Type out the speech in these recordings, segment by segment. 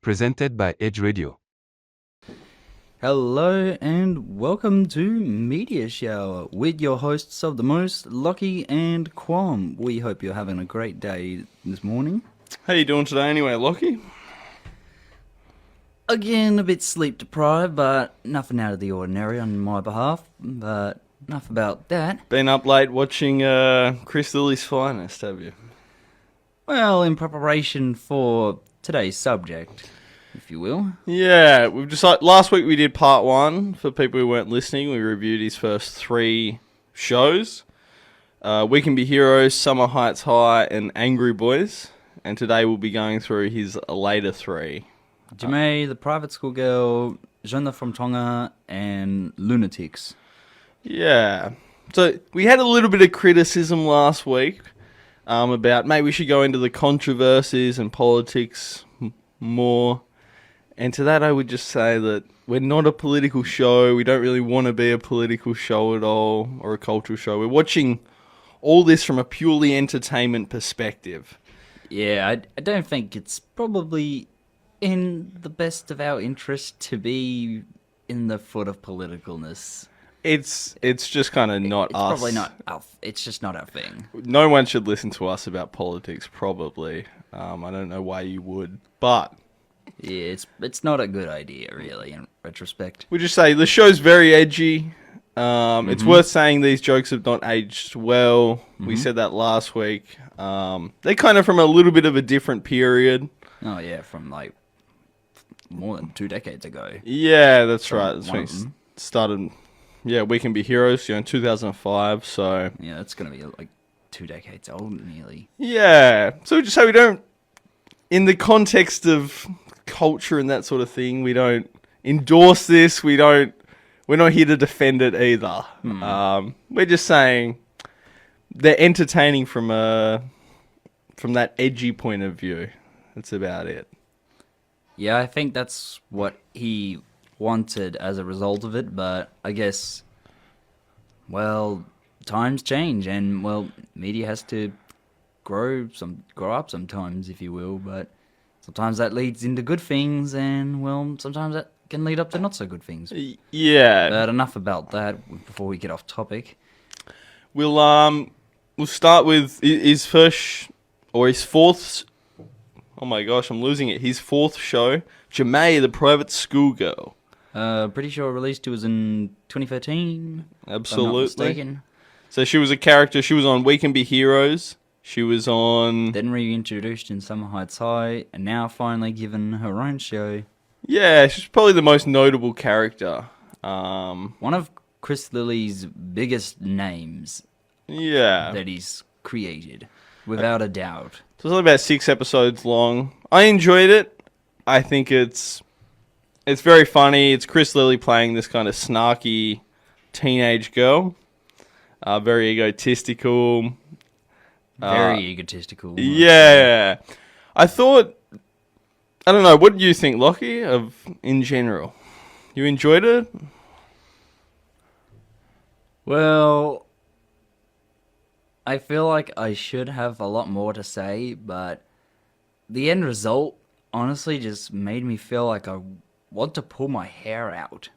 Presented by Edge Radio. Hello and welcome to Media Shower with your hosts of the most, Lochie and Qom. We hope you're having a great day this morning. How you doing today anyway, Lochie? Again, a bit sleep deprived, but nothing out of the ordinary on my behalf. But enough about that. Been up late watching Chris Lilley's Finest, have you? Well, in preparation for today's subject, if you will. Yeah, we've decided. Last week we did part one. For people who weren't listening, we reviewed his first three shows: We Can Be Heroes, Summer Heights High, and Angry Boys. And today we'll be going through his later three: Jemay, the Private School Girl, Jonah from Tonga, and Lunatics. Yeah. So we had a little bit of criticism last week about maybe we should go into the controversies and politics more. And to that I would just say that we're not a political show. We don't really want to be a political show at all, or a cultural show. We're watching all this from a purely entertainment perspective. Yeah, I don't think it's probably in the best of our interest to be in the foot of politicalness. It's just kind of not It's us. probably not our, it's just not our thing. No one should listen to us about politics, probably. I don't know why you would, but Yeah, it's not a good idea, really, in retrospect. we just say the show's very edgy. It's worth saying these jokes have not aged well. We said that last week. They're kind of from a little bit of a different period. Oh yeah, from like more than 2 decades ago. Yeah, that's right. That's one when of it them. started. Yeah, We Can Be Heroes, in 2005. So Yeah, that's gonna be like 2 decades old, nearly. yeah, so we just say we don't, in the context of culture and that sort of thing, we don't endorse this. We're not here to defend it either. We're just saying they're entertaining from that edgy point of view. That's about it. Yeah, I think that's what he wanted as a result of it, but I guess, well, times change, and, well, media has to grow up sometimes, if you will, but sometimes that leads into good things, and, well, sometimes that can lead up to not so good things. Yeah, But enough about that before we get off topic. we'll start with his fourth. Oh my gosh, I'm losing it. His fourth show, Jemay, the Private School Girl. Pretty sure released was in 2013. Absolutely. If I'm not mistaken. So she was a character. She was on We Can Be Heroes. She was on. Then reintroduced in Summer Heights High, and now finally given her own show. Yeah, she's probably the most notable character. One of Chris Lilley's biggest names Yeah. that he's created, without a doubt. So it's only about 6 episodes long. I enjoyed it. I think it's very funny. It's Chris Lilley playing this kind of snarky teenage girl. Very egotistical. Very egotistical. Yeah. I don't know, what do you think, Lochie, in general? You enjoyed it? Well, I feel like I should have a lot more to say, but the end result honestly just made me feel like I want to pull my hair out.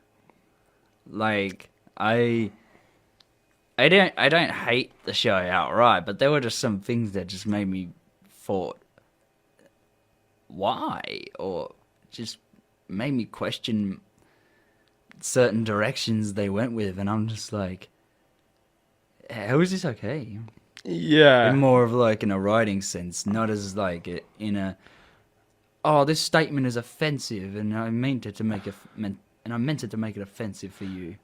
Like, I don't hate the show outright, but there were just some things that just made me thought, why? Or just made me question certain directions they went with, and I'm just like, how is this okay? Yeah. In more of like in a writing sense, not as like in a, oh, this statement is offensive, and I meant it to make it offensive for you.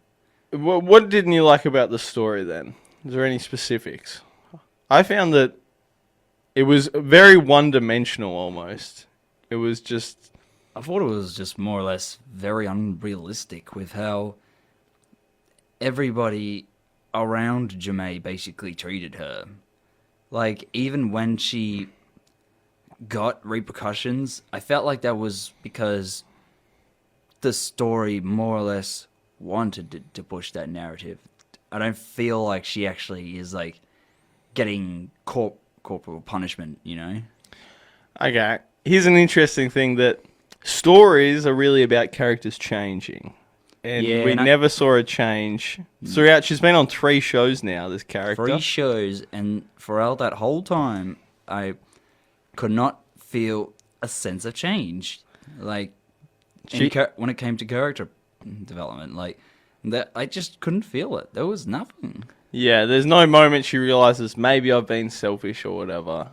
What didn't you like about the story then? Is there any specifics? I found that it was very one-dimensional almost. It was just... I thought it was just more or less very unrealistic with how everybody around Jemay basically treated her. Like, even when she got repercussions, I felt like that was because the story more or less wanted to push that narrative. I don't feel like she actually is, like, getting corporal punishment, you know? Okay. Here's an interesting thing that stories are really about characters changing. And Yeah, we and never saw a change throughout. She's been on 3 shows now, this character. 3 shows, and throughout that whole time, I could not feel a sense of change. Like, when it came to character development, like that, I just couldn't feel it. There was nothing. Yeah, there's no moment she realizes maybe I've been selfish or whatever.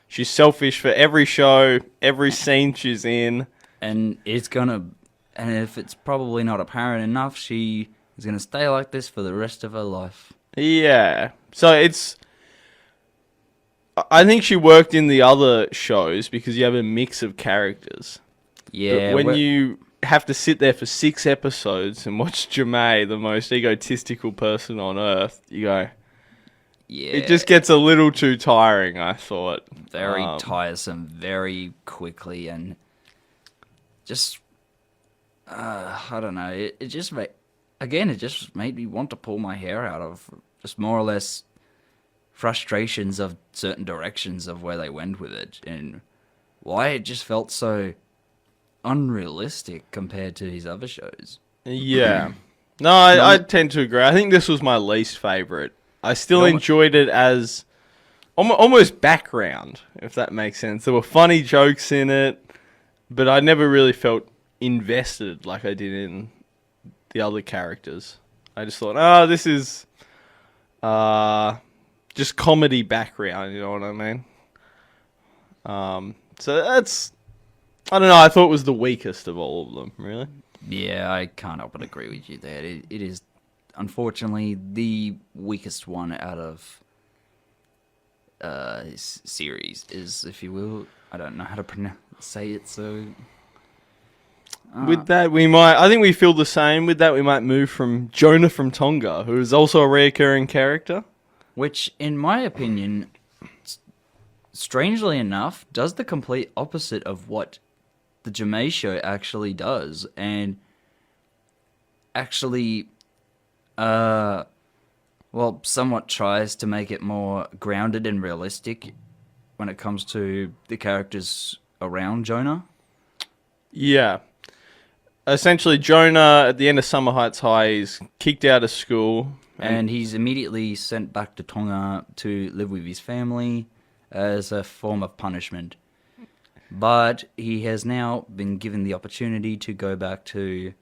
She's selfish for every show, every scene she's in. And and if it's probably not apparent enough, she is gonna stay like this for the rest of her life. Yeah. So I think she worked in the other shows because you have a mix of characters. Yeah. But when you have to sit there for 6 episodes and watch Jamae, the most egotistical person on earth, you go, yeah, it just gets a little too tiring, I thought. very tiresome, very quickly, and just I don't know. It just made me want to pull my hair out of just more or less frustrations of certain directions of where they went with it, and why it just felt so unrealistic compared to his other shows. Yeah. No, I tend to agree. I think this was my least favourite. I still enjoyed it as almost background, if that makes sense. There were funny jokes in it, but I never really felt invested like I did in the other characters. I just thought, oh, this is just comedy background, you know what I mean? So that's, I don't know, I thought it was the weakest of all of them, really. Yeah, I can't help but agree with you there. It is, unfortunately, the weakest one out of his series, is, if you will. I don't know how to say it, so... With that, I think we feel the same. With that, we might move from Jonah from Tonga, who is also a recurring character. Which, in my opinion, strangely enough, does the complete opposite of what the Jamae show actually does, and actually, somewhat tries to make it more grounded and realistic when it comes to the characters around Jonah. Yeah. Essentially, Jonah, at the end of Summer Heights High, is kicked out of school. And he's immediately sent back to Tonga to live with his family as a form of punishment. But he has now been given the opportunity to go back to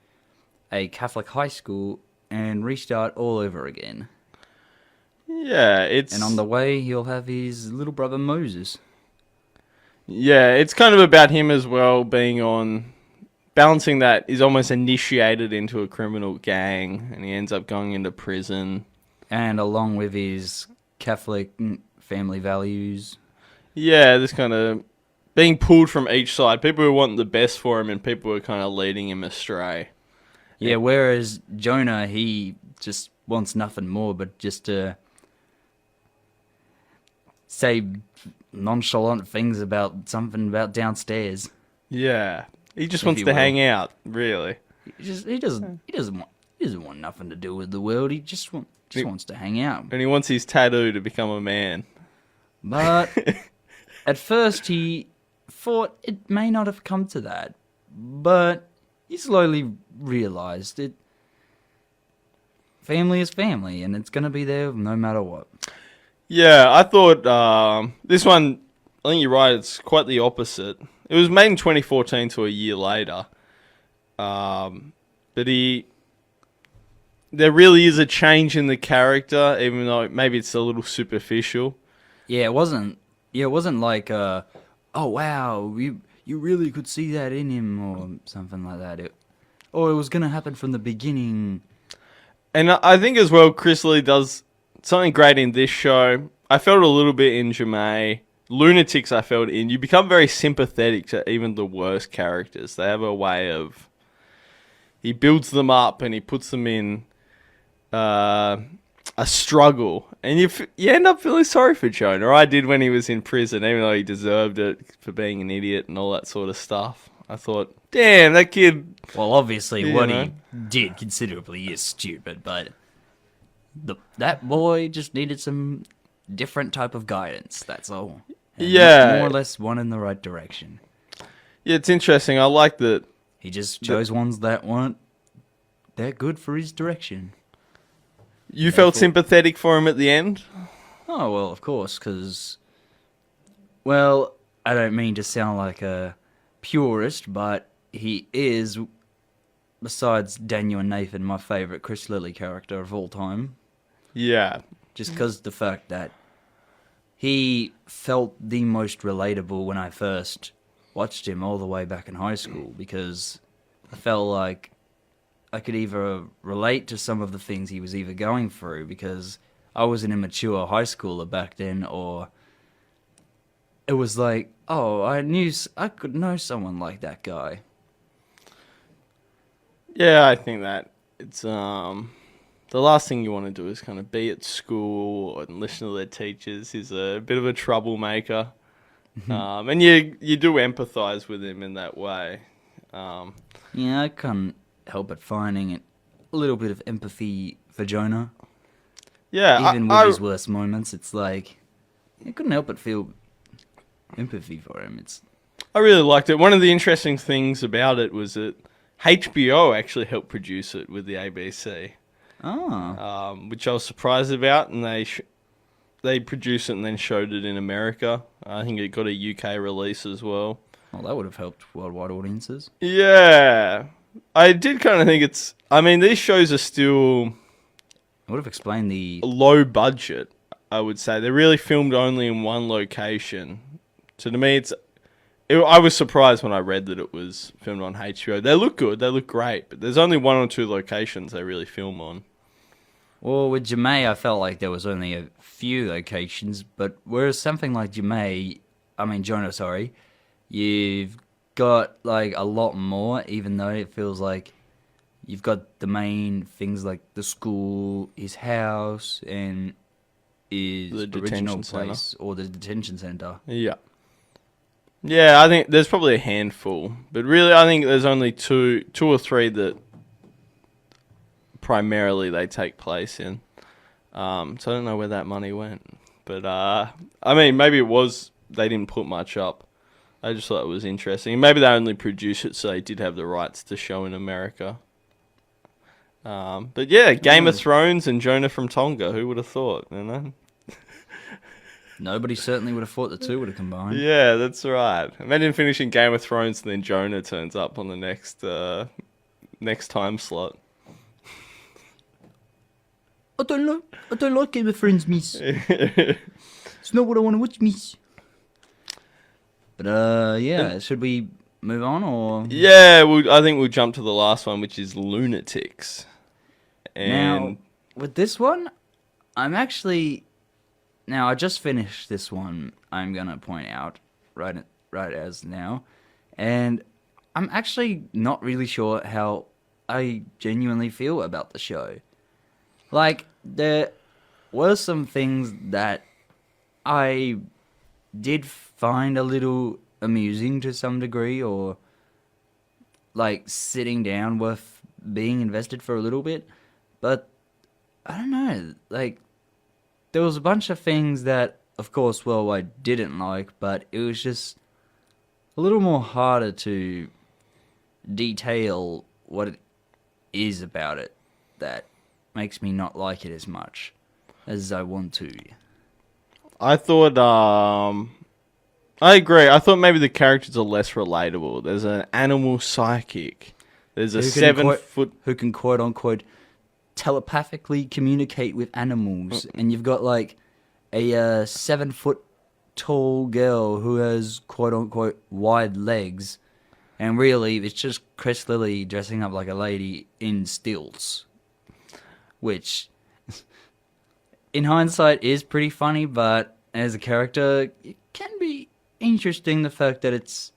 a Catholic high school and restart all over again. Yeah, And on the way, he'll have his little brother Moses. Yeah, it's kind of about him as well, balancing that is almost initiated into a criminal gang, and he ends up going into prison. And along with his Catholic family values. Yeah, this kind of being pulled from each side. People who want the best for him and people who are kind of leading him astray. Yeah, whereas Jonah, he just wants nothing more but just to say nonchalant things about something about downstairs. Yeah. He just wants to hang out, really. He doesn't want nothing to do with the world. He just wants to hang out. And he wants his tattoo to become a man. But at first he thought it may not have come to that, but he slowly realized it. Family is family, and it's gonna be there no matter what. Yeah, I thought this one, I think you're right, it's quite the opposite. It was made in 2014, so a year later. But there really is a change in the character, even though maybe it's a little superficial. Yeah, it wasn't like, oh wow, you really could see that in him, or something like that. It was gonna happen from the beginning. And I think as well, Chris Lee does something great in this show. I felt a little bit in Jamae. Lunatics I felt in. You become very sympathetic to even the worst characters. They have a way of... He builds them up and he puts them in a struggle. And you end up feeling sorry for Jonah. I did when he was in prison, even though he deserved it for being an idiot and all that sort of stuff. I thought, damn, that kid... Well, obviously what he did considerably is stupid, but that boy just needed some different type of guidance, that's all. And yeah. More or less one in the right direction. Yeah, it's interesting. I like that. He just chose ones that weren't that good for his direction. You felt Therefore- sympathetic for him at the end? Oh, well, of course, because, well, I don't mean to sound like a purist, but he is, besides Daniel and Nathan, my favourite Chris Lilley character of all time. Yeah. Just because the fact that he felt the most relatable when I first watched him all the way back in high school, because I felt like I could either relate to some of the things he was either going through, because I was an immature high schooler back then, or it was like, oh, I could know someone like that guy. Yeah, I think that it's the last thing you want to do is kind of be at school and listen to their teachers. He's a bit of a troublemaker, and you do empathise with him in that way. Yeah, I can't help but finding it a little bit of empathy for Jonah. Yeah, Even with his worst moments, it's like I couldn't help but feel empathy for him. I really liked it. One of the interesting things about it was that HBO actually helped produce it with the ABC, which I was surprised about, and they produced it and then showed it in America. I think it got a UK release as well. Well, that would have helped worldwide audiences. Yeah, I did kind of think it's. I mean, these shows are still It would have explained the. low budget. I would say they're really filmed only in one location. So to me, I was surprised when I read that it was filmed on HBO. They look good, they look great, but there's only one or two locations they really film on. Well, with Jemay, I felt like there was only a few locations, but whereas something like Jonah, sorry, you've got like a lot more, even though it feels like you've got the main things like the school, his house, and his The original detention place, centre. or the detention center. Yeah. Yeah, I think there's probably a handful, but really I think there's only two or three that primarily they take place in. So I don't know where that money went, but I mean maybe it was they didn't put much up. I just thought it was interesting. Maybe they only produced it so they did have the rights to show in America. But yeah, Game of Thrones and Jonah from Tonga. Who would have thought? You know. Nobody certainly would have thought the two would have combined. Yeah, that's right. Imagine finishing Game of Thrones and then Jonah turns up on the next time slot. I don't like Game of Thrones, miss. It's not what I want to watch, miss. But yeah, should we move on or? Yeah, I think we'll jump to the last one, which is Lunatics. And Now, with this one, Now, I just finished this one, I'm going to point out, right as now. And I'm actually not really sure how I genuinely feel about the show. Like, there were some things that I did find a little amusing to some degree, or, like, sitting down worth being invested for a little bit. But, I don't know, like, there was a bunch of things that, of course, I didn't like, but it was just a little more harder to detail what it is about it that makes me not like it as much as I want to. I thought, I agree. I thought maybe the characters are less relatable. There's an animal psychic. There's a 7 foot who can quote unquote telepathically communicate with animals, and you've got like a 7 foot tall girl who has quote unquote wide legs, and really it's just Chris Lilley dressing up like a lady in stilts, which in hindsight is pretty funny, but as a character it can be interesting, the fact that it's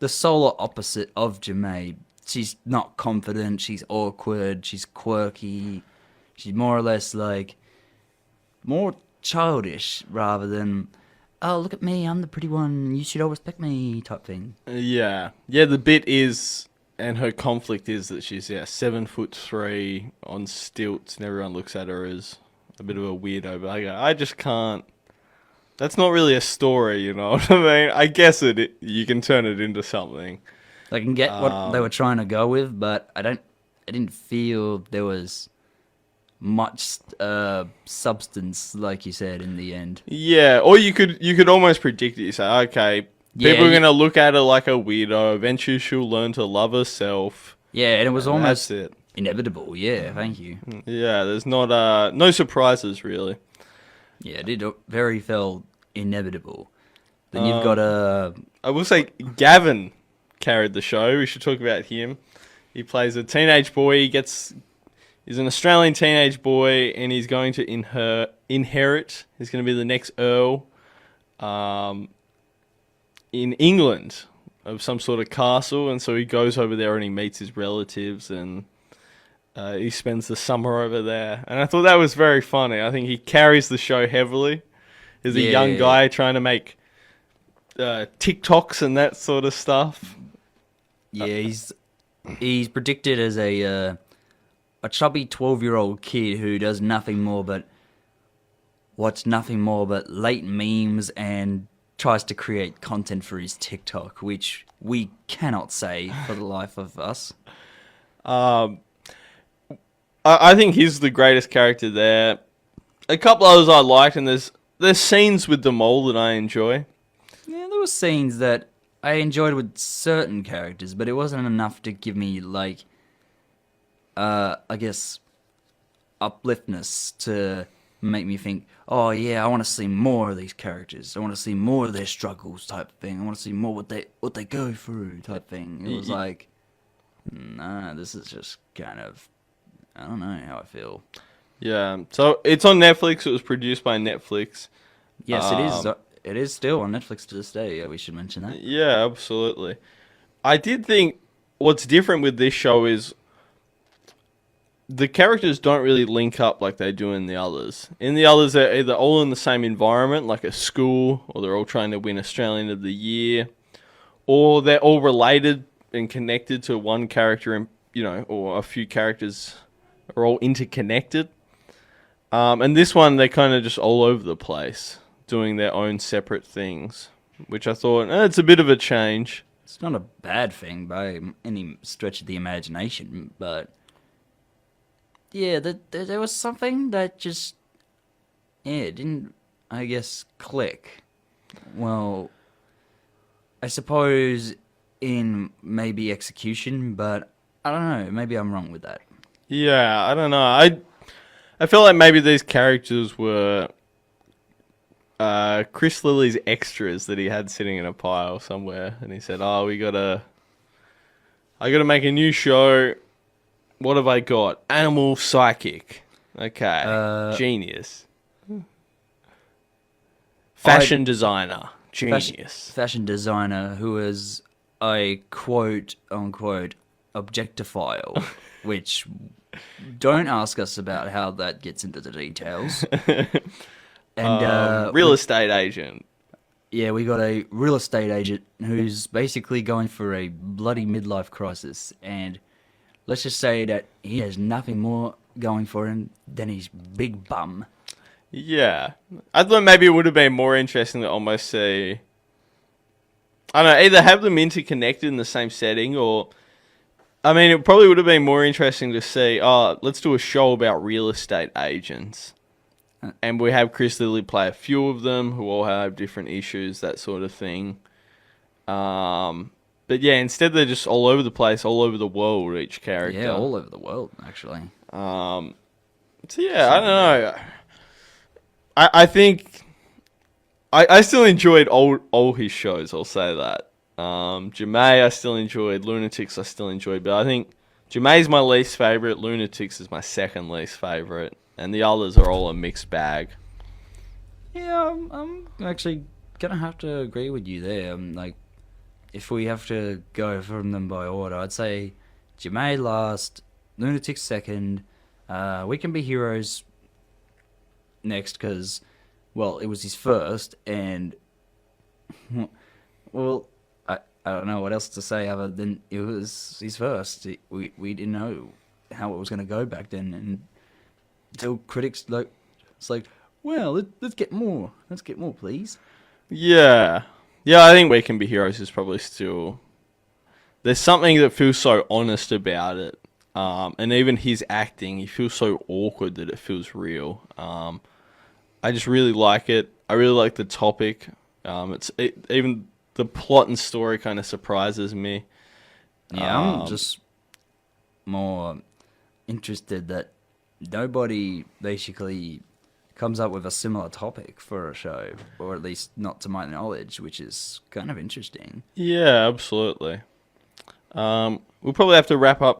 the solar opposite of Jemay. She's not confident, she's awkward, she's quirky, she's more or less like more childish rather than, oh, look at me, I'm the pretty one, you should all respect me type thing. Yeah. Yeah, the bit is, and her conflict is that she's 7'3" on stilts, and everyone looks at her as a bit of a weirdo. But I just can't That's not really a story, you know what I mean? I guess you can turn it into something. I can get what they were trying to go with, but I didn't feel there was much substance, like you said, in the end. Yeah, or you could almost predict it. You say, okay, Yeah, people are gonna look at her like a weirdo. Eventually, she'll learn to love herself. yeah, and it was And almost that's it. inevitable. Yeah, thank you. Yeah, there's not no surprises really. Yeah, it did very felt inevitable. Then you've got a I will say Gavin carried the show. We should talk about him. He plays a teenage boy. He's an Australian teenage boy, and he's going to inherit. He's going to be the next Earl in England of some sort of castle, and so he goes over there and he meets his relatives, and he spends the summer over there. And I thought that was very funny. I think he carries the show heavily. He's a young guy trying to make TikToks and that sort of stuff. yeah. He's predicted as a chubby 12-year-old kid who does nothing more but watch nothing more but late memes and tries to create content for his TikTok, which we cannot say for the life of us. I think he's the greatest character there. A couple others I liked, and there's scenes with the mole that I enjoy. Yeah, there were scenes that I enjoyed with certain characters, but it wasn't enough to give me, like, I guess, upliftness to make me think, oh yeah, I want to see more of these characters. I want to see more of their struggles type thing. I want to see more what they go through type thing. It was like, nah, this is just kind of, I don't know how I feel. Yeah, so it's on Netflix. It was produced by Netflix. Yes, it is. It is still on Netflix to this day. Yeah, we should mention that. Yeah, absolutely. I did think what's different with this show is the characters don't really link up like they do in the others. In the others, they're either all in the same environment, like a school, or they're all trying to win Australian of the Year, or they're all related and connected to one character, and or a few characters are all interconnected. And this one, they're kind of just all over the place, doing their own separate things, which I thought, it's a bit of a change. It's not a bad thing by any stretch of the imagination, but yeah, there was something that just, it didn't, I guess, click. Well, I suppose in maybe execution, but I don't know, maybe I'm wrong with that. Yeah, I don't know. I feel like maybe these characters were Chris Lilley's extras that he had sitting in a pile somewhere, and he said, "Oh, I gotta make a new show. What have I got? Animal psychic. Okay, genius. Fashion designer, genius. Fashion designer who is a quote unquote objectophile, which don't ask us about how that gets into the details. And real estate agent. Yeah, we got a real estate agent who's basically going for a bloody midlife crisis, and let's just say that he has nothing more going for him than his big bum. Yeah. I thought maybe it would have been more interesting to almost see, I don't know, either have them interconnected in the same setting, or, I mean, it probably would have been more interesting to see, let's do a show about real estate agents. And we have Chris Lilley play a few of them who all have different issues, that sort of thing. But yeah, instead they're just all over the place, all over the world, each character. Yeah, all over the world, actually. So yeah, I don't know. I think I still enjoyed all his shows, I'll say that. Jemay I still enjoyed, Lunatics I still enjoyed, but I think Jemay's my least favourite, Lunatics is my second least favourite, and the others are all a mixed bag. Yeah, I'm actually gonna have to agree with you there. Like, if we have to go from them by order, I'd say Jemay last, Lunatics second, We Can Be Heroes next, because, well, it was his first, and, well, I don't know what else to say other than it was his first. We didn't know how it was going to go back then, and until critics, like, it's like, Well, let's get more. Let's get more, please. Yeah. Yeah, I think We Can Be Heroes is probably still... There's something that feels so honest about it. And even his acting, he feels so awkward that it feels real. I just really like it. I really like the topic. Even the plot and story kind of surprises me. Yeah, I'm just more interested that nobody basically comes up with a similar topic for a show, or at least not to my knowledge, which is kind of interesting. Yeah, absolutely. We'll probably have to wrap up